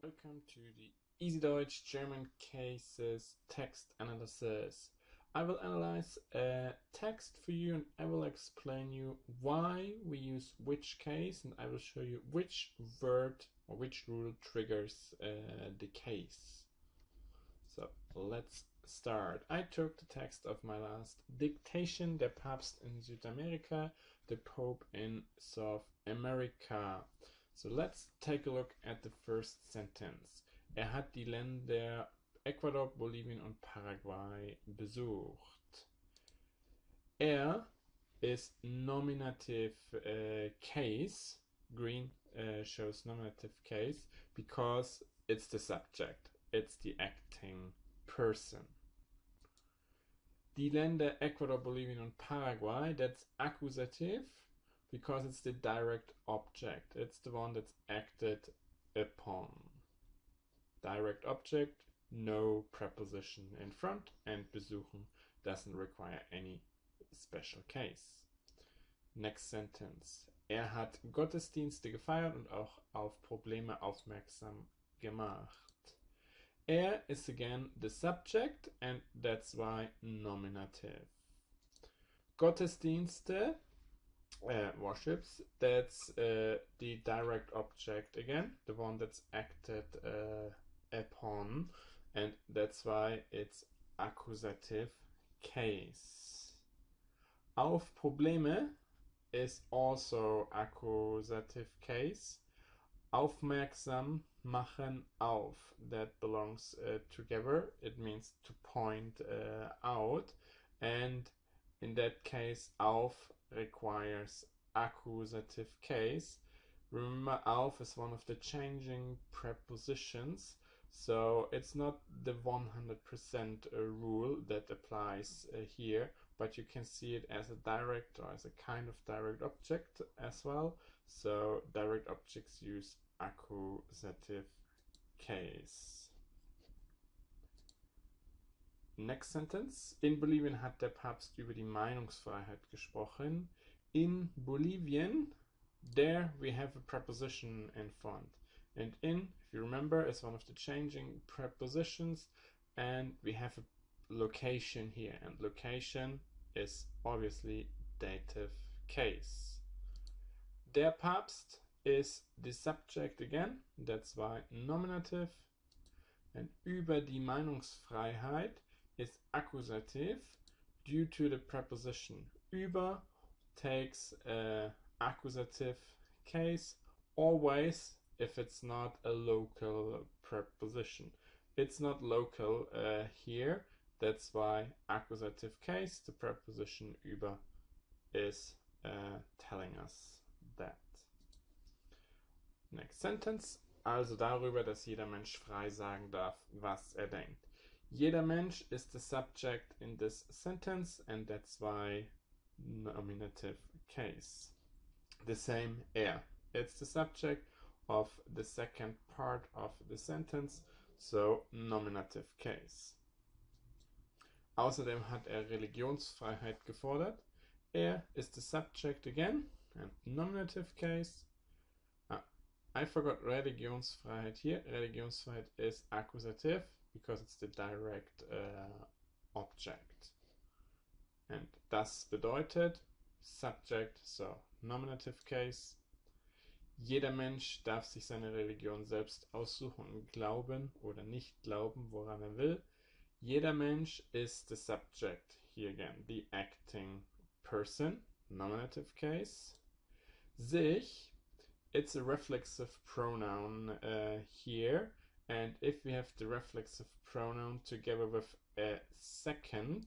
Welcome to the EasyDeutsch German cases text analysis. I will analyze a text for you and I will explain you why we use which case, and I will show you which word or which rule triggers the case. So let's start. I took the text of my last dictation, der Papst in Südamerika, the Pope in South America. So let's take a look at the first sentence. Hat die Länder Ecuador, Bolivien und Paraguay besucht. Is nominative case. Green shows nominative case because it's the subject. It's the acting person. Die Länder Ecuador, Bolivien und Paraguay, that's accusative because it's the direct object. It's the one that's acted upon. Direct object, no preposition in front, and besuchen doesn't require any special case. Next sentence. Hat Gottesdienste gefeiert und auch auf Probleme aufmerksam gemacht. Is again the subject, and that's why nominative. Gottesdienste, worships, that's the direct object again, the one that's acted upon, and that's why it's accusative case. Auf Probleme is also accusative case. Aufmerksam machen auf, that belongs together. It means to point out, and in that case auf requires accusative case. Remember, auf is one of the changing prepositions, so it's not the 100% rule that applies here, but you can see it as a direct or as a kind of direct object as well. So direct objects use accusative case. Next sentence. In Bolivien hat der Papst über die Meinungsfreiheit gesprochen. In Bolivien, there we have a preposition in front. And in, if you remember, is one of the changing prepositions, and we have a location here, and location is obviously dative case. Der Papst is the subject again, that's why nominative, and über die Meinungsfreiheit is accusative due to the preposition. Über takes accusative case always if it's not a local preposition. It's not local here, that's why accusative case, the preposition über is telling us that. Next sentence. Also darüber, dass jeder Mensch frei sagen darf, was denkt. Jeder Mensch is the subject in this sentence, and that's why nominative case. The same it's the subject of the second part of the sentence, so nominative case. Außerdem hat Religionsfreiheit gefordert. Is the subject again, and nominative case. I forgot Religionsfreiheit here. Religionsfreiheit is accusative because it's the direct object. And das bedeutet subject, so nominative case. Jeder Mensch darf sich seine Religion selbst aussuchen und glauben oder nicht glauben, woran er will. Jeder Mensch is the subject, here again, the acting person, nominative case. Sich, it's a reflexive pronoun here, and if we have the reflexive pronoun together with a second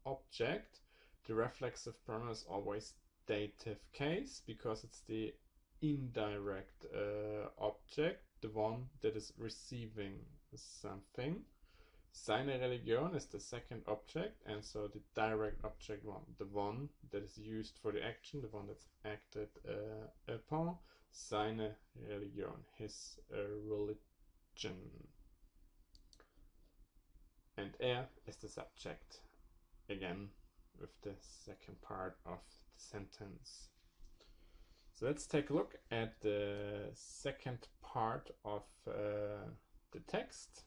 object, the reflexive pronoun is always dative case because it's the indirect object, the one that is receiving something. Seine Religion is the second object, and so the direct object one, the one that is used for the action, the one that's acted upon. Seine Religion, his religion. And is the subject, again with the second part of the sentence. So let's take a look at the second part of the text.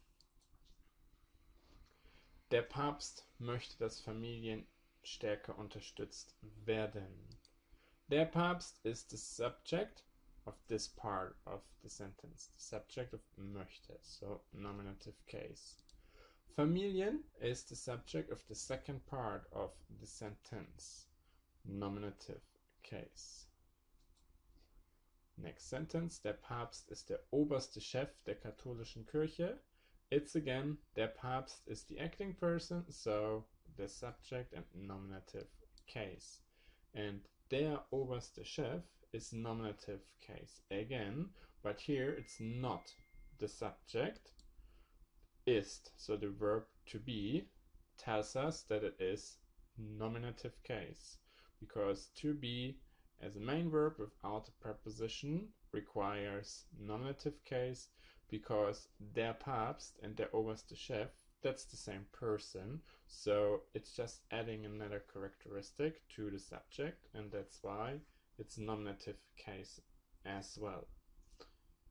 Der Papst möchte, dass Familien stärker unterstützt werden. Der Papst is the subject of this part of the sentence. The subject of möchte, so nominative case. Familien is the subject of the second part of the sentence. Nominative case. Next sentence. Der Papst ist der oberste Chef der katholischen Kirche. It's again, der Papst is the acting person, so the subject and nominative case. And der oberste Chef is nominative case again, but here it's not the subject. Ist, so the verb to be, tells us that it is nominative case, because to be as a main verb without a preposition requires nominative case, because der Papst and der oberste Chef, that's the same person, so it's just adding another characteristic to the subject, and that's why it's nominative case as well.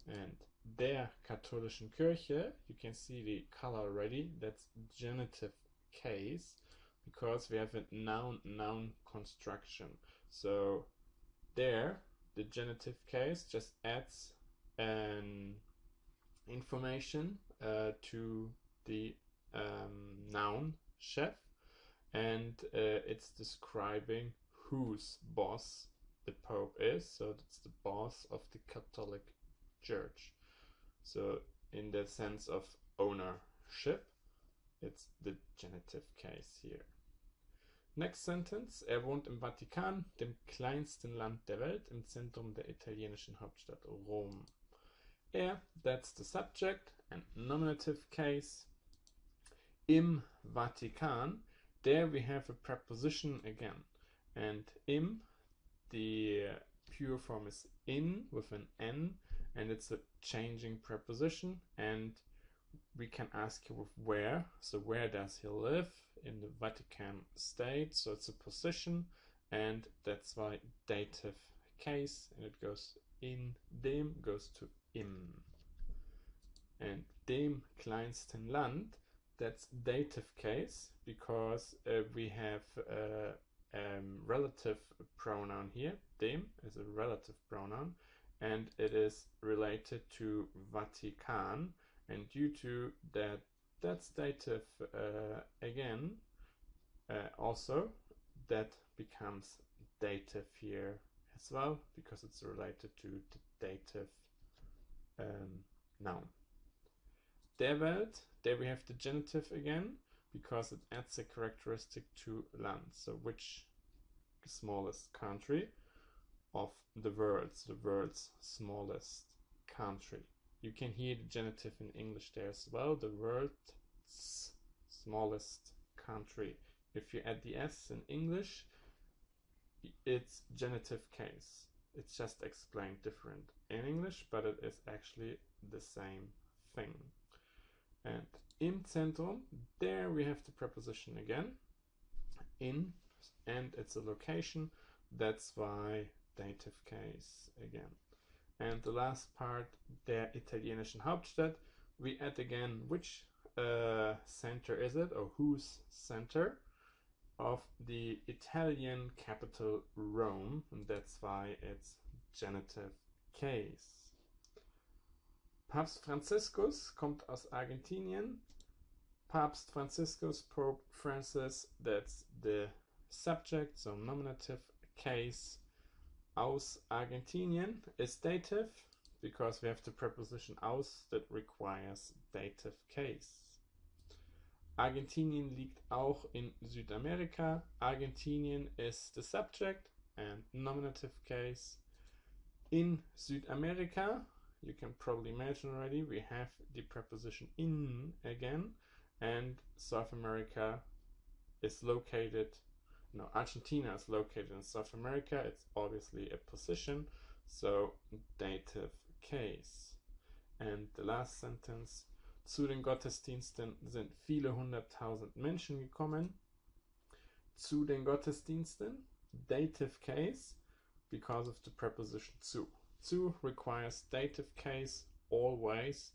And der katholischen Kirche, you can see the color already, that's genitive case, because we have a noun-noun construction. So there, the genitive case just adds an information to the noun chef, and it's describing whose boss the Pope is, so it's the boss of the Catholic Church. So in the sense of ownership, it's the genitive case here. Next sentence. Er wohnt im Vatikan, dem kleinsten Land der Welt, im Zentrum der italienischen Hauptstadt Rom. Er, that's the subject and nominative case. Im Vatikan, there we have a preposition again. And im, the pure form is in with an N, and it's a changing preposition, and we can ask you with where. So where does he live? In the Vatican state, so it's a position, and that's why dative case, and it goes in dem, goes to im. And dem kleinsten Land, that's dative case, because we have relative pronoun here. Dem is a relative pronoun, and it is related to Vatikan, and due to that, that's dative again, also that becomes dative here as well, because it's related to the dative noun. Der Welt, there we have the genitive again, because it adds a characteristic to Land. So which smallest country of the world's smallest country. You can hear the genitive in English there as well, the world's smallest country. If you add the S in English, it's genitive case. It's just explained different in English, but it is actually the same thing. And im Zentrum, there we have the preposition again, in, and it's a location, that's why dative case again. And the last part, der italienischen Hauptstadt, we add again which center is it, or whose center of the Italian capital Rome, and that's why it's genitive case. Papst Franziskus kommt aus Argentinien. Papst Franziskus, Pope Francis, that's the subject, so nominative case. Aus Argentinien is dative, because we have the preposition aus that requires dative case. Argentinien liegt auch in Südamerika. Argentinien is the subject and nominative case. In Südamerika, you can probably imagine already, we have the preposition in again, and South America is located, no, Argentina is located in South America. It's obviously a position, so dative case. And the last sentence, zu den Gottesdiensten sind viele 100.000 Menschen gekommen. Zu den Gottesdiensten, dative case, because of the preposition zu. Zu requires dative case always.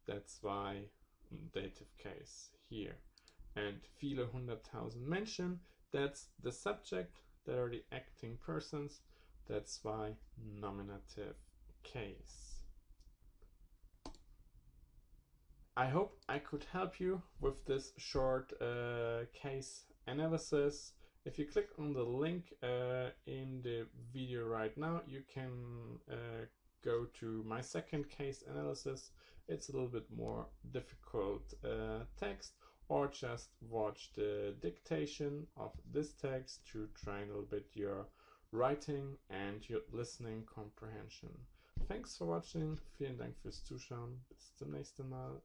That's why dative case here. And viele 100,000 Menschen, that's the subject, that are the acting persons. That's why nominative case. I hope I could help you with this short case analysis. If you click on the link in the video right now, you can go to my second case analysis. It's a little bit more difficult text, or just watch the dictation of this text to train a little bit your writing and your listening comprehension. Thanks for watching. Vielen Dank fürs Zuschauen. Bis zum nächsten Mal.